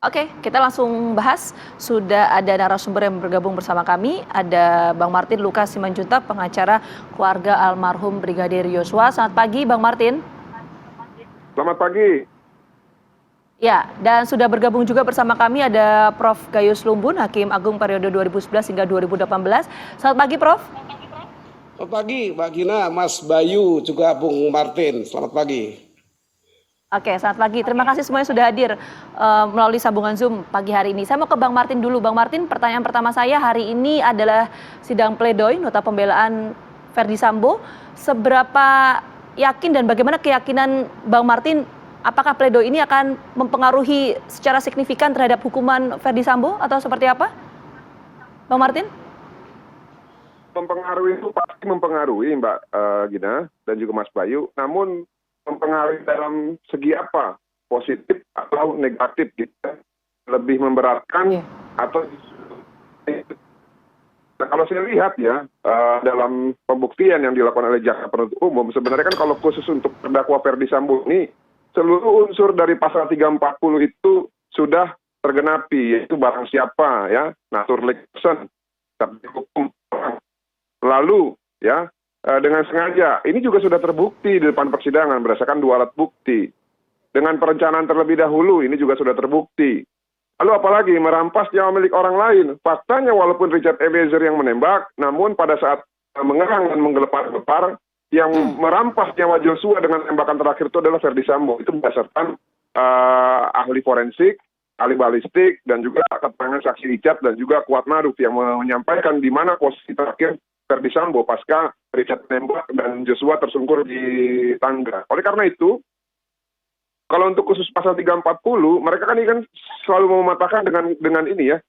Oke, kita langsung bahas. Sudah ada narasumber yang bergabung bersama kami. Ada Bang Martin Lukas Simanjuntak, pengacara keluarga almarhum Brigadir Yosua. Selamat pagi, Bang Martin. Selamat pagi. Ya, dan sudah bergabung juga bersama kami ada Prof. Gayus Lumbun, Hakim Agung periode 2011 hingga 2018. Selamat pagi, Prof. Selamat pagi, Mbak Gina, Mas Bayu, juga Bung Martin. Selamat pagi. Oke, selamat pagi. Terima kasih semuanya sudah hadir melalui sambungan Zoom pagi hari ini. Saya mau ke Bang Martin dulu. Bang Martin, pertanyaan pertama saya hari ini adalah sidang pledoi nota pembelaan Verdi Sambo. Seberapa yakin dan bagaimana keyakinan Bang Martin, apakah pledoi ini akan mempengaruhi secara signifikan terhadap hukuman Verdi Sambo atau seperti apa? Bang Martin? Mempengaruhi itu pasti mempengaruhi, Mbak Gina dan juga Mas Bayu. Namun mempengaruhi dalam segi apa? Positif atau negatif gitu. Lebih memberatkan atau nah, kalau saya lihat ya dalam pembuktian yang dilakukan oleh jaksa penuntut umum, sebenarnya kan kalau khusus untuk terdakwa Verdi Sambo ini seluruh unsur dari pasal 340 itu sudah tergenapi, yaitu barang siapa ya, naturally person, hukum orang. Lalu ya dengan sengaja, ini juga sudah terbukti di depan persidangan berdasarkan 2 alat bukti. Dengan perencanaan terlebih dahulu, ini juga sudah terbukti. Lalu apalagi merampas nyawa milik orang lain. Faktanya walaupun Richard Eliezer yang menembak, namun pada saat mengerang dan menggelepar-gelepar, yang merampas nyawa Joshua dengan tembakan terakhir itu adalah Verdi Sambo. Itu berdasarkan ahli forensik, ahli balistik, dan juga keterangan saksi Richard dan juga Kuat Maruf yang menyampaikan di mana posisi terakhir Verdi Sambo pasca Richard menembak dan Joshua tersungkur di tangga. Oleh karena itu, kalau untuk khusus pasal 340, mereka kan ini kan selalu mematahkan dengan ini ya,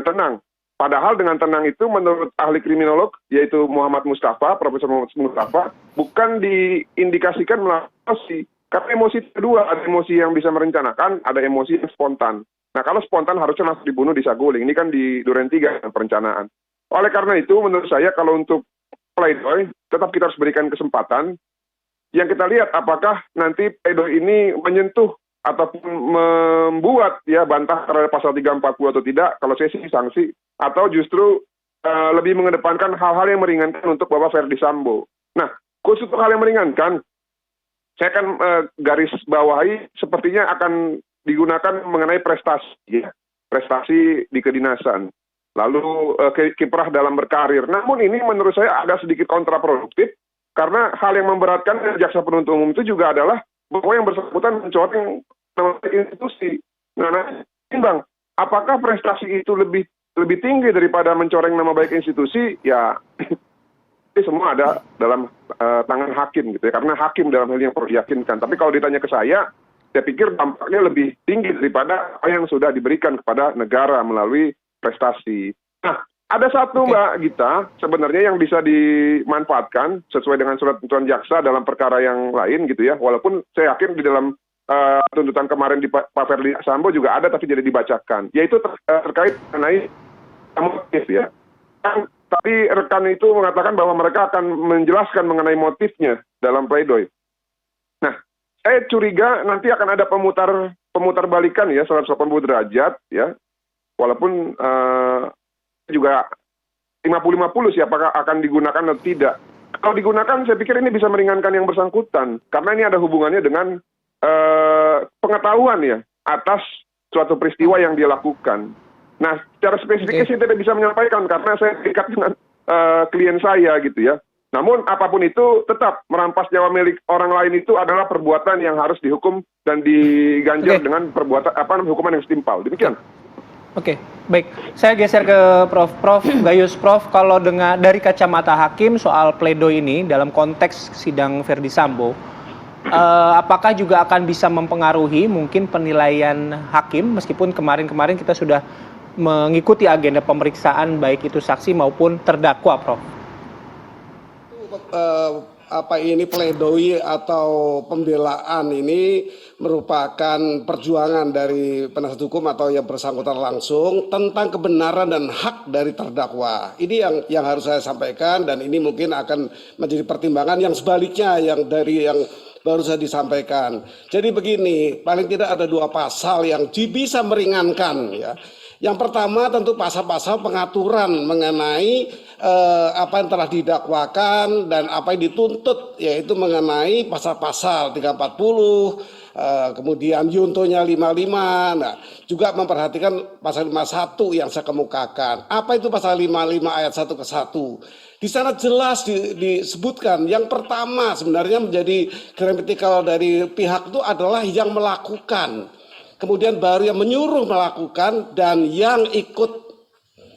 tenang. Padahal dengan tenang itu menurut ahli kriminolog, yaitu Muhammad Mustafa, Profesor Muhammad Mustafa, bukan diindikasikan melalui emosi. Karena emosi kedua, ada emosi yang bisa merencanakan, ada emosi yang spontan. Nah kalau spontan harusnya langsung dibunuh di saguling, ini kan di Duren 3 perencanaan. Oleh karena itu menurut saya kalau untuk pledoi tetap kita harus berikan kesempatan. Yang kita lihat apakah nanti pledoi ini menyentuh ataupun membuat ya bantah terhadap pasal 340 atau tidak. Kalau saya sih sanksi atau justru lebih mengedepankan hal-hal yang meringankan untuk Bapak Verdi Sambo. Nah khusus untuk hal yang meringankan, saya akan garis bawahi sepertinya akan digunakan mengenai prestasi ya. Prestasi di kedinasan. Lalu kiprah dalam berkarir. Namun ini menurut saya agak sedikit kontraproduktif karena hal yang memberatkan jaksa penuntut umum itu juga adalah bahwa yang bersangkutan mencoreng nama institusi. Nah, Bang, apakah prestasi itu lebih tinggi daripada mencoreng nama baik institusi? Ya, ini semua ada dalam tangan hakim gitu ya. Karena hakim dalam hal yang perlu diyakinkan. Tapi kalau ditanya ke saya pikir dampaknya lebih tinggi daripada apa yang sudah diberikan kepada negara melalui prestasi. Nah, ada satu Mbak Gita sebenarnya yang bisa dimanfaatkan sesuai dengan surat tuntutan jaksa dalam perkara yang lain gitu ya. Walaupun saya yakin di dalam tuntutan kemarin di Pak Verdi Sambo juga ada tapi tidak dibacakan. Yaitu terkait mengenai motif ya. Tapi rekan itu mengatakan bahwa mereka akan menjelaskan mengenai motifnya dalam pledoi. Nah, saya curiga nanti akan ada pemutar balikan ya 180 derajat ya. Walaupun juga 50-50 sih apakah akan digunakan atau tidak. Kalau digunakan saya pikir ini bisa meringankan yang bersangkutan. Karena ini ada hubungannya dengan pengetahuan ya atas suatu peristiwa yang dia lakukan. Nah secara spesifik saya tidak bisa menyampaikan karena saya terikat dengan klien saya gitu ya. Namun apapun itu tetap merampas nyawa milik orang lain itu adalah perbuatan yang harus dihukum dan diganjar dengan perbuatan hukuman yang setimpal. Demikian. Oke, baik. Saya geser ke Prof. Gayus, Prof. Kalau dari kacamata hakim soal pledoi ini dalam konteks sidang Verdi Sambo, apakah juga akan bisa mempengaruhi mungkin penilaian hakim meskipun kemarin-kemarin kita sudah mengikuti agenda pemeriksaan baik itu saksi maupun terdakwa, Prof. Ini pledoi atau pembelaan ini merupakan perjuangan dari penasihat hukum atau yang bersangkutan langsung tentang kebenaran dan hak dari terdakwa. Ini yang harus saya sampaikan dan ini mungkin akan menjadi pertimbangan yang sebaliknya yang dari yang baru saja disampaikan. Jadi begini, paling tidak ada 2 pasal yang bisa meringankan ya. Yang pertama tentu pasal-pasal pengaturan mengenai apa yang telah didakwakan dan apa yang dituntut, yaitu mengenai pasal-pasal 340, kemudian yuntonya 55. Nah, juga memperhatikan pasal 51 yang saya kemukakan. Apa itu pasal 55 ayat 1 ke 1? Di sana jelas disebutkan yang pertama sebenarnya menjadi kritikal dari pihak itu adalah yang melakukan. Kemudian baru yang menyuruh melakukan dan yang ikut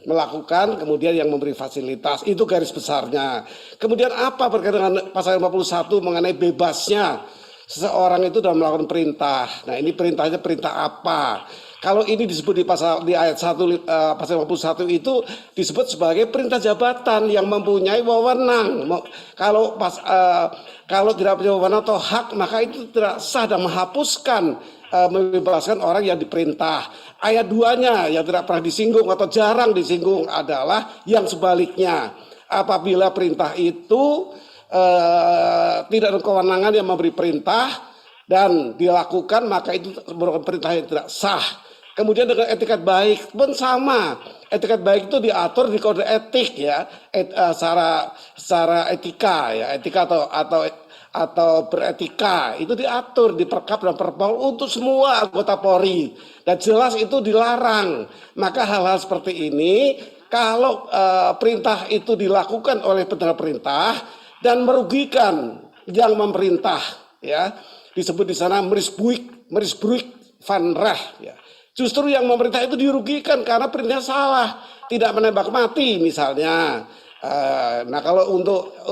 melakukan, kemudian yang memberi fasilitas. Itu garis besarnya. Kemudian apa berkaitan dengan pasal 51 mengenai bebasnya seseorang itu dalam melakukan perintah. Nah, ini perintahnya perintah apa? Kalau ini disebut di ayat 1 pasal 51 itu disebut sebagai perintah jabatan yang mempunyai wewenang. Kalau tidak punya wewenang atau hak, maka itu tidak sah dan menghapuskan membebaskan orang yang diperintah. Ayat 2-nya yang tidak pernah disinggung atau jarang disinggung adalah yang sebaliknya. Apabila perintah itu tidak ada kewenangan yang memberi perintah dan dilakukan, maka itu merupakan perintah yang tidak sah. Kemudian dengan etikat baik pun sama. Etikat baik itu diatur di kode etik ya, secara etika ya, etika atau beretika itu diatur di Perkap dan Perpol untuk semua anggota Polri dan jelas itu dilarang. Maka hal-hal seperti ini kalau perintah itu dilakukan oleh penerima perintah dan merugikan yang memerintah ya, disebut di sana merisbruik van recht ya. Justru yang memerintah itu dirugikan karena perintahnya salah, tidak menembak mati misalnya. Nah, kalau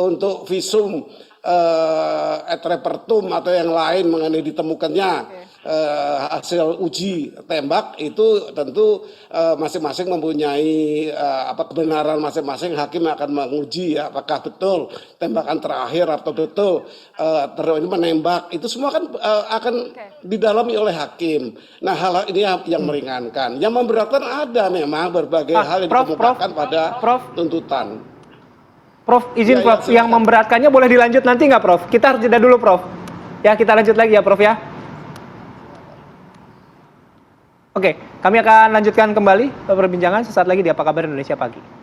untuk visum et repertum atau yang lain mengenai ditemukannya hasil uji tembak, itu tentu masing-masing mempunyai kebenaran masing-masing. Hakim akan menguji ya, apakah betul tembakan terakhir atau betul ini menembak. Itu semua kan akan didalami oleh hakim. Nah, hal ini yang meringankan. Yang memberatkan ada memang berbagai hal yang dikemukakan pada tuntutan. Prof, izin Prof, yang memberatkannya boleh dilanjut nanti nggak Prof? Kita harus jeda dulu Prof. Ya, kita lanjut lagi ya Prof ya. Oke, kami akan lanjutkan kembali perbincangan sesaat lagi di Apa Kabar Indonesia Pagi.